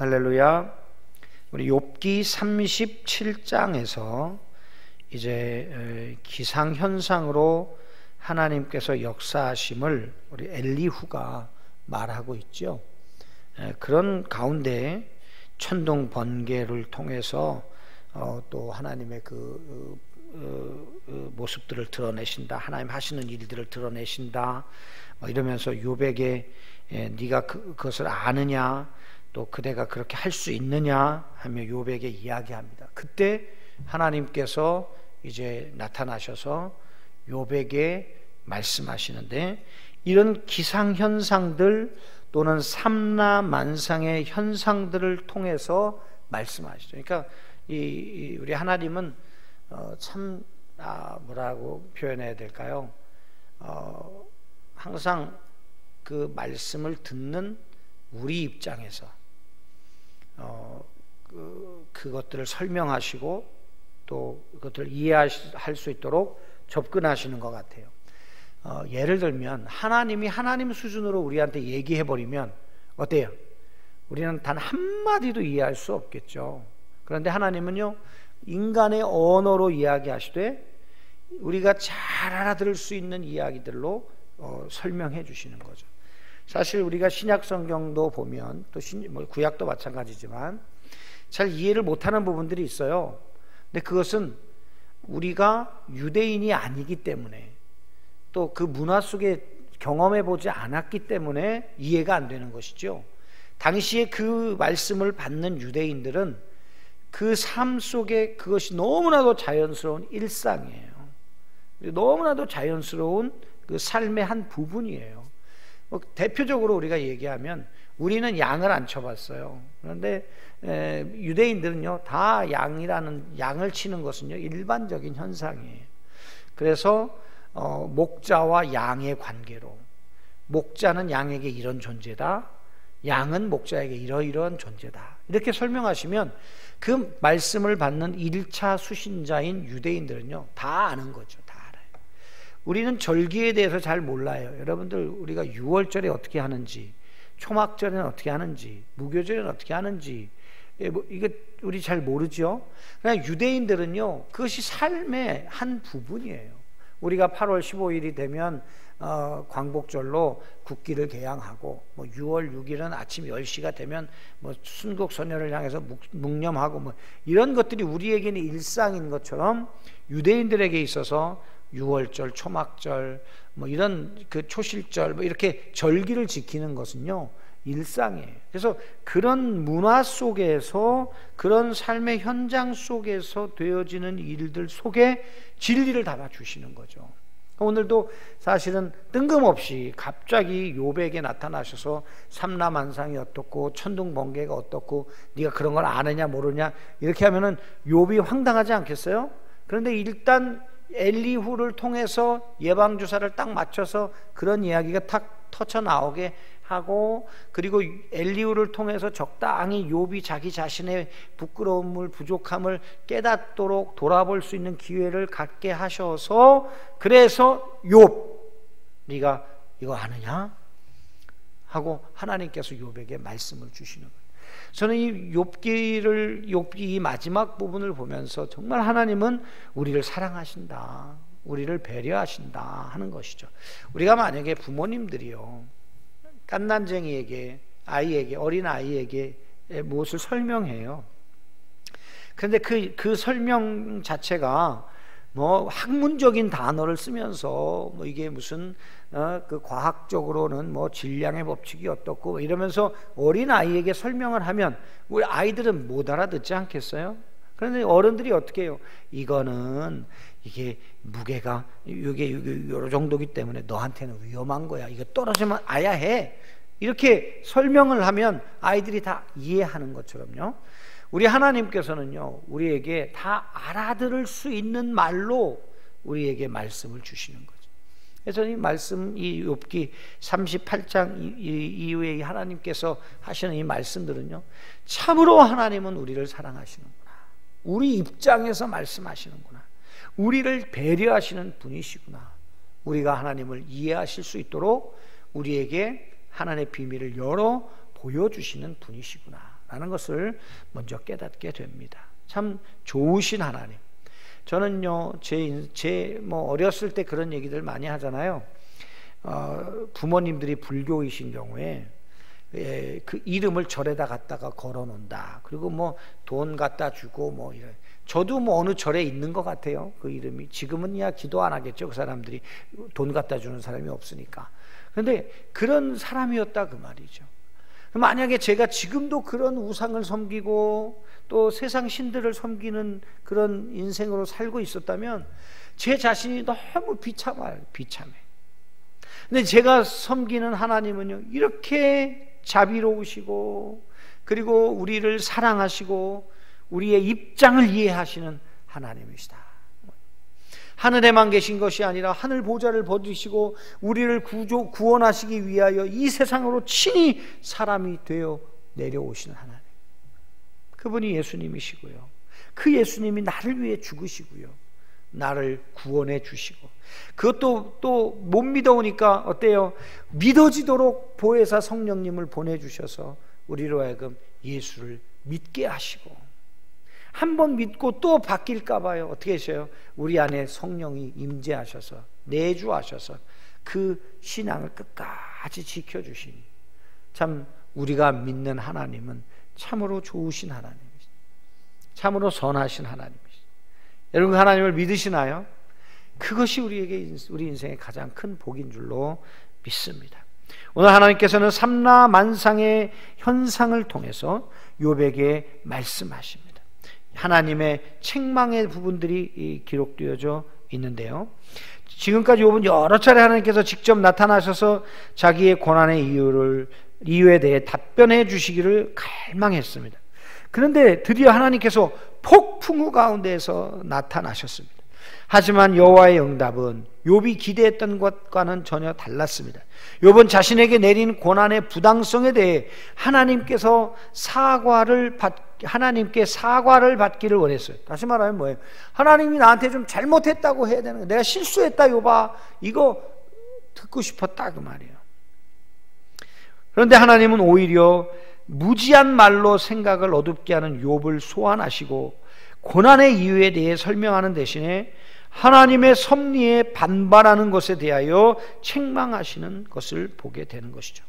할렐루야. 우리 욥기 37장에서 이제 기상현상으로 하나님께서 역사하심을 우리 엘리후가 말하고 있죠. 그런 가운데 천둥 번개를 통해서 또 하나님의 모습들을 드러내신다, 하나님 하시는 일들을 드러내신다, 이러면서 욥에게 네가 그것을 아느냐, 또 그대가 그렇게 할 수 있느냐 하며 욥에게 이야기합니다. 그때 하나님께서 이제 나타나셔서 욥에게 말씀하시는데, 이런 기상현상들 또는 삼라만상의 현상들을 통해서 말씀하시죠. 그러니까 우리 하나님은 참 뭐라고 표현해야 될까요? 항상 그 말씀을 듣는 우리 입장에서 그것들을 설명하시고 또 그것들을 이해할 수 있도록 접근하시는 것 같아요. 예를 들면 하나님이 하나님 수준으로 우리한테 얘기해버리면 어때요? 우리는 단 한마디도 이해할 수 없겠죠. 그런데 하나님은요, 인간의 언어로 이야기하시되 우리가 잘 알아들을 수 있는 이야기들로 설명해 주시는 거죠. 사실 우리가 신약 성경도 보면 또 구약도 마찬가지지만 잘 이해를 못하는 부분들이 있어요. 근데 그것은 우리가 유대인이 아니기 때문에 또 그 문화 속에 경험해 보지 않았기 때문에 이해가 안 되는 것이죠. 당시에 그 말씀을 받는 유대인들은 그 삶 속에 그것이 너무나도 자연스러운 일상이에요. 너무나도 자연스러운 그 삶의 한 부분이에요. 대표적으로 우리가 얘기하면 우리는 양을 안 쳐봤어요. 그런데 유대인들은요, 다 양을 치는 것은요 일반적인 현상이에요. 그래서 목자와 양의 관계로, 목자는 양에게 이런 존재다, 양은 목자에게 이러이러한 존재다, 이렇게 설명하시면 그 말씀을 받는 1차 수신자인 유대인들은요 다 아는 거죠. 다 알아요. 우리는 절기에 대해서 잘 몰라요. 여러분들, 우리가 6월절에 어떻게 하는지, 초막절에는 어떻게 하는지, 무교절에는 어떻게 하는지, 이게 우리 잘 모르죠. 그냥 유대인들은요 그것이 삶의 한 부분이에요. 우리가 8월 15일이 되면 광복절로 국기를 개양하고, 6월 6일은 아침 10시가 되면 순국 소녀를 향해서 묵념하고, 이런 것들이 우리에게는 일상인 것처럼 유대인들에게 있어서 6월절, 초막절, 이런 그 초실절, 이렇게 절기를 지키는 것은요 일상이에요. 그래서 그런 문화 속에서, 그런 삶의 현장 속에서 되어지는 일들 속에 진리를 담아주시는 거죠. 오늘도 사실은 뜬금없이 갑자기 욥에게 나타나셔서 삼라만상이 어떻고 천둥 번개가 어떻고 네가 그런 걸 아느냐 모르냐 이렇게 하면은 욥이 황당하지 않겠어요? 그런데 일단 엘리후를 통해서 예방주사를 딱 맞춰서 그런 이야기가 탁 터쳐 나오게 하고, 그리고 엘리후를 통해서 적당히 욥이 자기 자신의 부끄러움을, 부족함을 깨닫도록 돌아볼 수 있는 기회를 갖게 하셔서, 그래서 욥, 네가 이거 아느냐? 하고 하나님께서 욥에게 말씀을 주시는 거예요. 저는 이 욥기 이 마지막 부분을 보면서 정말 하나님은 우리를 사랑하신다, 우리를 배려하신다 하는 것이죠. 우리가 만약에 부모님들이요, 갓난쟁이에게, 아이에게, 어린 아이에게 무엇을 설명해요. 그런데 그 설명 자체가 학문적인 단어를 쓰면서 이게 무슨 그 과학적으로는 질량의 법칙이 어떻고 이러면서 어린 아이에게 설명을 하면 우리 아이들은 못 알아듣지 않겠어요? 그런데 어른들이 어떻게 해요? 이거는 이게 무게가 이게 요 정도기 때문에 너한테는 위험한 거야, 이거 떨어지면 아야 해, 이렇게 설명을 하면 아이들이 다 이해하는 것처럼요, 우리 하나님께서는요 우리에게 다 알아들을 수 있는 말로 우리에게 말씀을 주시는 거죠. 그래서 이 말씀, 이 욥기 38장 이후에 하나님께서 하시는 이 말씀들은요 참으로 하나님은 우리를 사랑하시는구나, 우리 입장에서 말씀하시는구나, 우리를 배려하시는 분이시구나, 우리가 하나님을 이해하실 수 있도록 우리에게 하나님의 비밀을 열어 보여주시는 분이시구나 라는 것을 먼저 깨닫게 됩니다. 참 좋으신 하나님. 저는요, 뭐 어렸을 때 그런 얘기들 많이 하잖아요. 부모님들이 불교이신 경우에 그 이름을 절에다 갖다가 걸어 놓는다. 그리고 뭐 돈 갖다 주고 뭐 이런. 저도 뭐 어느 절에 있는 것 같아요. 그 이름이. 지금은 기도 안 하겠죠. 그 사람들이 돈 갖다 주는 사람이 없으니까. 그런데 그런 사람이었다 그 말이죠. 만약에 제가 지금도 그런 우상을 섬기고 또 세상 신들을 섬기는 그런 인생으로 살고 있었다면 제 자신이 너무 비참해. 근데 제가 섬기는 하나님은요, 이렇게 자비로우시고 그리고 우리를 사랑하시고 우리의 입장을 이해하시는 하나님이시다. 하늘에만 계신 것이 아니라 하늘 보좌를 벗으시고 우리를 구원하시기 위하여 이 세상으로 친히 사람이 되어 내려오시는 하나님, 그분이 예수님이시고요. 그 예수님이 나를 위해 죽으시고요, 나를 구원해 주시고, 그것도 또 못 믿어오니까 어때요? 믿어지도록 보혜사 성령님을 보내주셔서 우리로 하여금 예수를 믿게 하시고, 한 번 믿고 또 바뀔까 봐요. 어떻게 하셔요? 우리 안에 성령이 임재하셔서 내주하셔서 그 신앙을 끝까지 지켜주시니, 참 우리가 믿는 하나님은 참으로 좋으신 하나님이시죠. 참으로 선하신 하나님이시죠. 여러분, 하나님을 믿으시나요? 그것이 우리 인생의 가장 큰 복인 줄로 믿습니다. 오늘 하나님께서는 삼라만상의 현상을 통해서 욥에게 말씀하십니다. 하나님의 책망의 부분들이 기록되어져 있는데요, 지금까지 욥은 여러 차례 하나님께서 직접 나타나셔서 자기의 고난의 이유에 대해 답변해 주시기를 갈망했습니다. 그런데 드디어 하나님께서 폭풍우 가운데에서 나타나셨습니다. 하지만 여호와의 응답은 욥이 기대했던 것과는 전혀 달랐습니다. 욥은 자신에게 내린 고난의 부당성에 대해 하나님께 사과를 받기를 원했어요. 다시 말하면 뭐예요? 하나님이 나한테 좀 잘못했다고 해야 되는 거예요. 내가 실수했다 욥아, 이거 듣고 싶었다 그 말이에요. 그런데 하나님은 오히려 무지한 말로 생각을 어둡게 하는 욥을 소환하시고 고난의 이유에 대해 설명하는 대신에 하나님의 섭리에 반발하는 것에 대하여 책망하시는 것을 보게 되는 것이죠.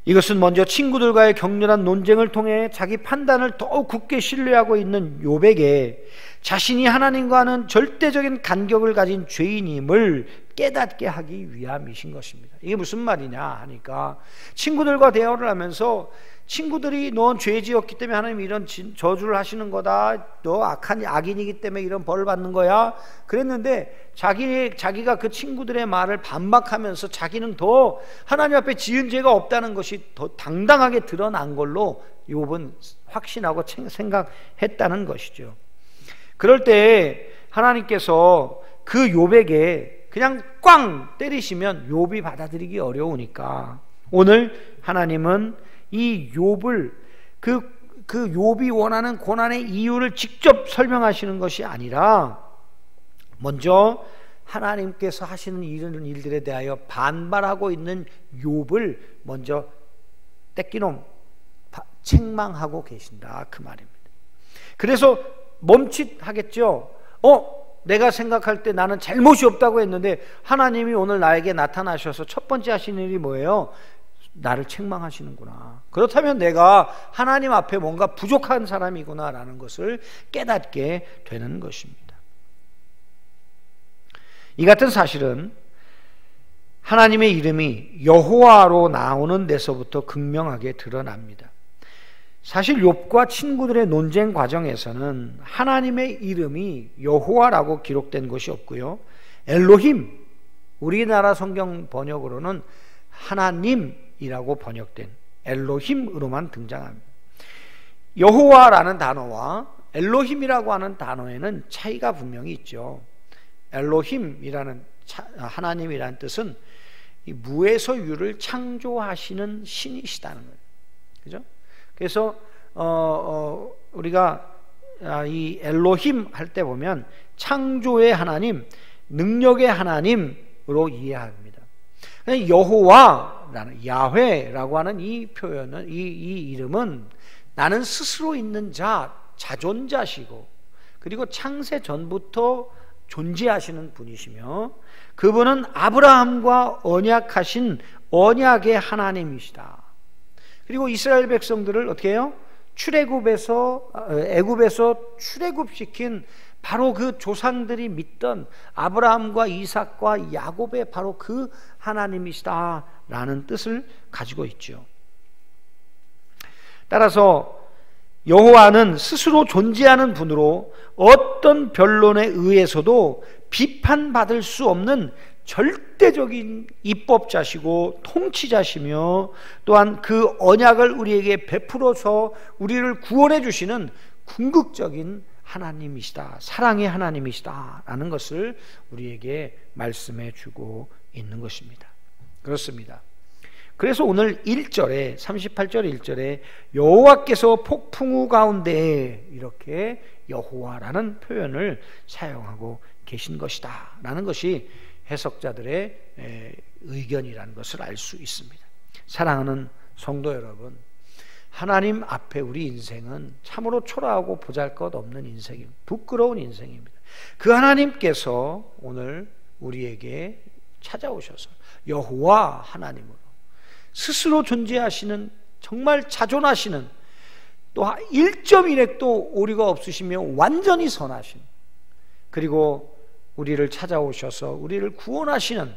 이것은 먼저 친구들과의 격렬한 논쟁을 통해 자기 판단을 더욱 굳게 신뢰하고 있는 욥에게 자신이 하나님과는 절대적인 간격을 가진 죄인임을 깨닫게 하기 위함이신 것입니다. 이게 무슨 말이냐 하니까, 친구들과 대화를 하면서 친구들이 넌 죄 지었기 때문에 하나님이 이런 저주를 하시는 거다, 너 악인이기 때문에 이런 벌을 받는 거야 그랬는데, 자기가 그 친구들의 말을 반박하면서 자기는 더 하나님 앞에 지은 죄가 없다는 것이 더 당당하게 드러난 걸로 욥은 확신하고 생각했다는 것이죠. 그럴 때 하나님께서 그 욥에게 그냥 꽝 때리시면 욥이 받아들이기 어려우니까 오늘 하나님은 이 욥을 그 욥이 원하는 고난의 이유를 직접 설명하시는 것이 아니라 먼저 하나님께서 하시는 이런 일들에 대하여 반발하고 있는 욥을 먼저 떼끼놈 책망하고 계신다 그 말입니다. 그래서 멈칫하겠죠. 내가 생각할 때 나는 잘못이 없다고 했는데 하나님이 오늘 나에게 나타나셔서 첫 번째 하시는 일이 뭐예요? 나를 책망하시는구나. 그렇다면 내가 하나님 앞에 뭔가 부족한 사람이구나 라는 것을 깨닫게 되는 것입니다. 이 같은 사실은 하나님의 이름이 여호와로 나오는 데서부터 극명하게 드러납니다. 사실 욥과 친구들의 논쟁 과정에서는 하나님의 이름이 여호와라고 기록된 것이 없고요, 엘로힘, 우리나라 성경 번역으로는 하나님이라고 번역된 엘로힘으로만 등장합니다. 여호와라는 단어와 엘로힘이라고 하는 단어에는 차이가 분명히 있죠. 엘로힘이라는 하나님이라는 뜻은 무에서 유를 창조하시는 신이시다는 거예요. 그죠? 그래서 우리가 이 엘로힘 할 때 보면 창조의 하나님, 능력의 하나님으로 이해합니다. 여호와라는 야훼라고 하는 이 표현은 이 이름은 나는 스스로 있는 자, 자존자시고 그리고 창세 전부터 존재하시는 분이시며 그분은 아브라함과 언약하신 언약의 하나님이시다. 그리고 이스라엘 백성들을 어떻게 해요? 애굽에서 출애굽시킨 바로 그 조상들이 믿던 아브라함과 이삭과 야곱의 바로 그 하나님이시다라는 뜻을 가지고 있죠. 따라서 여호와는 스스로 존재하는 분으로 어떤 변론에 의해서도 비판받을 수 없는 절대적인 입법자시고 통치자시며 또한 그 언약을 우리에게 베풀어서 우리를 구원해 주시는 궁극적인 하나님이시다, 사랑의 하나님이시다 라는 것을 우리에게 말씀해 주고 있는 것입니다. 그렇습니다. 그래서 오늘 1절에 38절 1절에 여호와께서 폭풍우 가운데 이렇게 여호와라는 표현을 사용하고 계신 것이다 라는 것이 해석자들의 의견이라는 것을 알 수 있습니다. 사랑하는 성도 여러분, 하나님 앞에 우리 인생은 참으로 초라하고 보잘것없는 인생입니다. 부끄러운 인생입니다. 그 하나님께서 오늘 우리에게 찾아오셔서 여호와 하나님으로 스스로 존재하시는 정말 자존하시는 또 1.1핵도 오류가 없으시며 완전히 선하신 그리고 우리를 찾아오셔서 우리를 구원하시는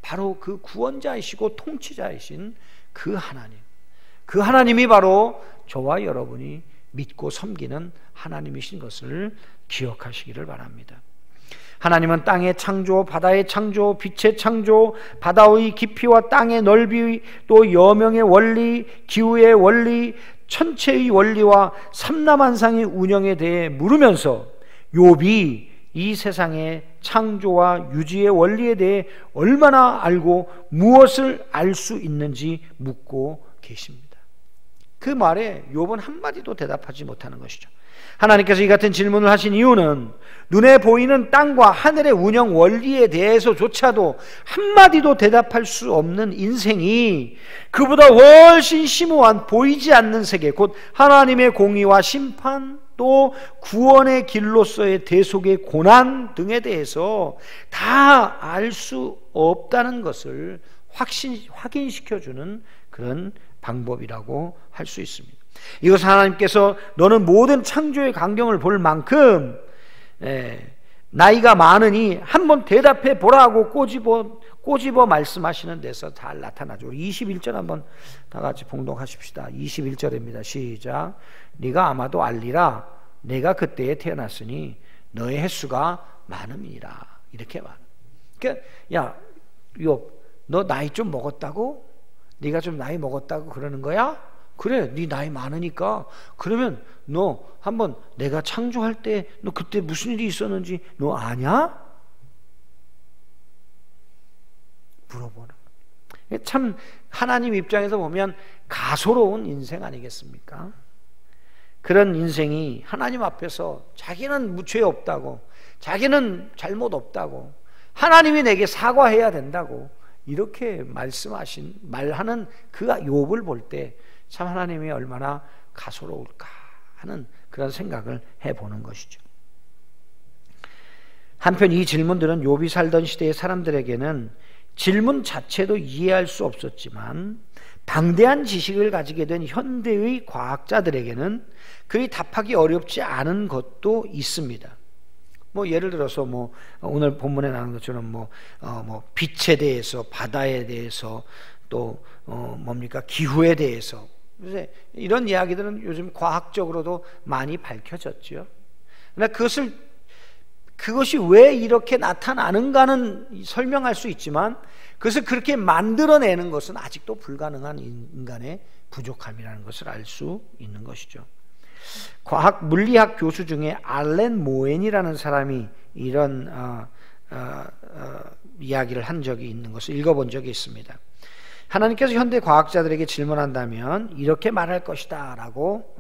바로 그 구원자이시고 통치자이신 그 하나님, 그 하나님이 바로 저와 여러분이 믿고 섬기는 하나님이신 것을 기억하시기를 바랍니다. 하나님은 땅의 창조, 바다의 창조, 빛의 창조, 바다의 깊이와 땅의 넓이, 또 여명의 원리, 기후의 원리, 천체의 원리와 삼라만상의 운영에 대해 물으면서 욥이 이 세상의 창조와 유지의 원리에 대해 얼마나 알고 무엇을 알 수 있는지 묻고 계십니다. 그 말에 욥은 한마디도 대답하지 못하는 것이죠. 하나님께서 이 같은 질문을 하신 이유는 눈에 보이는 땅과 하늘의 운영 원리에 대해서조차도 한마디도 대답할 수 없는 인생이 그보다 훨씬 심오한 보이지 않는 세계, 곧 하나님의 공의와 심판, 또 구원의 길로서의 대속의 고난 등에 대해서 다 알 수 없다는 것을 확인시켜주는 그런 방법이라고 할 수 있습니다. 이것은 하나님께서 너는 모든 창조의 광경을 볼 만큼 나이가 많으니 한번 대답해 보라고 꼬집어 말씀하시는 데서 잘 나타나죠. 21절 한번 다 같이 봉독하십시다. 21절입니다. 시작. 네가 아마도 알리라. 내가 그때에 태어났으니 너의 횟수가 많음이라. 이렇게 말. 그러니까 야, 욥, 너 나이 좀 먹었다고? 네가 좀 나이 먹었다고 그러는 거야? 그래, 네 나이 많으니까. 그러면 너 한번 내가 창조할 때 너 그때 무슨 일이 있었는지 너 아냐? 물어보는. 참 하나님 입장에서 보면 가소로운 인생 아니겠습니까? 그런 인생이 하나님 앞에서 자기는 죄 없다고, 자기는 잘못 없다고, 하나님이 내게 사과해야 된다고 이렇게 말하는 그 욥을 볼 때 참 하나님이 얼마나 가소로울까 하는 그런 생각을 해보는 것이죠. 한편 이 질문들은 욥이 살던 시대의 사람들에게는 질문 자체도 이해할 수 없었지만 방대한 지식을 가지게 된 현대의 과학자들에게는 그리 답하기 어렵지 않은 것도 있습니다. 뭐 예를 들어서 뭐 오늘 본문에 나오는 것처럼 뭐 빛에 대해서, 바다에 대해서, 또 뭡니까 기후에 대해서, 이런 이야기들은 요즘 과학적으로도 많이 밝혀졌죠. 그러나 그것이 왜 이렇게 나타나는가는 설명할 수 있지만 그것을 그렇게 만들어내는 것은 아직도 불가능한 인간의 부족함이라는 것을 알 수 있는 것이죠. 과학 물리학 교수 중에 알렌 모엔이라는 사람이 이런 이야기를 한 적이 있는 것을 읽어본 적이 있습니다. 하나님께서 현대 과학자들에게 질문한다면 이렇게 말할 것이다 라고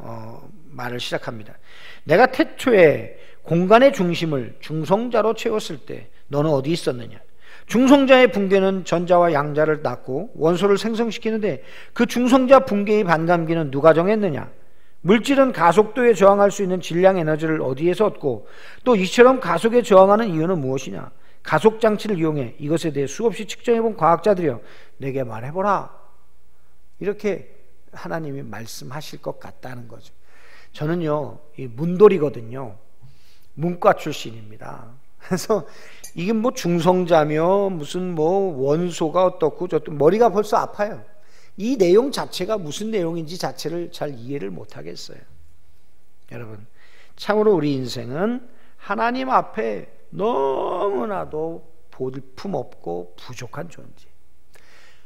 말을 시작합니다. 내가 태초에 공간의 중심을 중성자로 채웠을 때 너는 어디 있었느냐? 중성자의 붕괴는 전자와 양자를 낳고 원소를 생성시키는데 그 중성자 붕괴의 반감기는 누가 정했느냐? 물질은 가속도에 저항할 수 있는 질량 에너지를 어디에서 얻고 또 이처럼 가속에 저항하는 이유는 무엇이냐? 가속 장치를 이용해 이것에 대해 수없이 측정해본 과학자들이여 내게 말해보라. 이렇게 하나님이 말씀하실 것 같다는 거죠. 저는요, 이 문돌이거든요. 문과 출신입니다. 그래서 이게 뭐 중성자며 무슨 뭐 원소가 어떻고 저또 머리가 벌써 아파요. 이 내용 자체가 무슨 내용인지 자체를 잘 이해를 못 하겠어요. 여러분, 참으로 우리 인생은 하나님 앞에 너무나도 볼품없고 부족한 존재.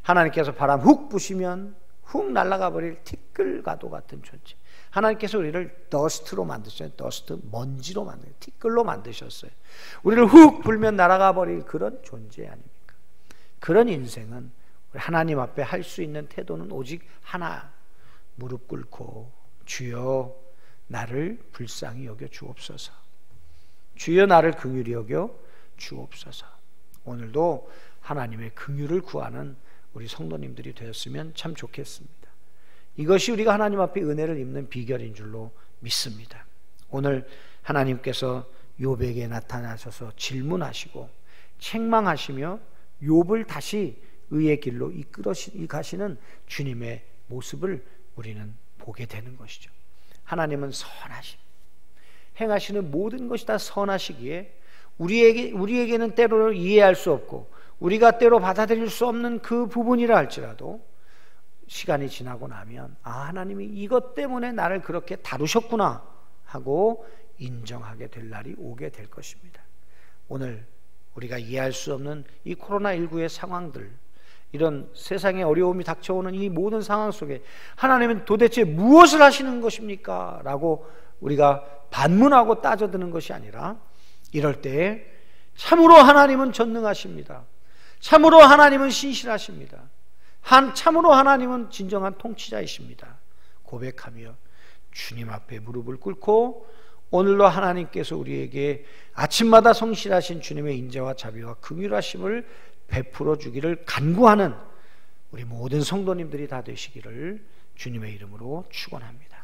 하나님께서 바람 훅 부시면 훅 날아가 버릴 티끌과도 같은 존재. 하나님께서 우리를 더스트로 만드셨어요. 더스트, 먼지로 만드셨어요. 티끌로 만드셨어요. 우리를 훅 불면 날아가 버릴 그런 존재 아닙니까? 그런 인생은 하나님 앞에 할 수 있는 태도는 오직 하나, 무릎 꿇고 주여 나를 불쌍히 여겨 주옵소서. 주여 나를 긍휼히 여겨 주옵소서. 오늘도 하나님의 긍휼을 구하는 우리 성도님들이 되었으면 참 좋겠습니다. 이것이 우리가 하나님 앞에 은혜를 입는 비결인 줄로 믿습니다. 오늘 하나님께서 욥에게 나타나셔서 질문하시고 책망하시며 욥을 다시 의의 길로 이끌어 가시는 주님의 모습을 우리는 보게 되는 것이죠. 하나님은 선하심, 행하시는 모든 것이 다 선하시기에 우리에게는 때로 이해할 수 없고 우리가 때로 받아들일 수 없는 그 부분이라 할지라도 시간이 지나고 나면 하나님이 이것 때문에 나를 그렇게 다루셨구나 하고 인정하게 될 날이 오게 될 것입니다. 오늘 우리가 이해할 수 없는 이 코로나19의 상황들, 이런 세상에 어려움이 닥쳐오는 이 모든 상황 속에 하나님은 도대체 무엇을 하시는 것입니까? 라고 우리가 반문하고 따져드는 것이 아니라 이럴 때 참으로 하나님은 전능하십니다. 참으로 하나님은 신실하십니다. 참으로 하나님은 진정한 통치자이십니다. 고백하며 주님 앞에 무릎을 꿇고 오늘도 하나님께서 우리에게 아침마다 성실하신 주님의 인자와 자비와 긍휼하심을 베풀어 주기를 간구하는 우리 모든 성도님들이 다 되시기를 주님의 이름으로 축원합니다.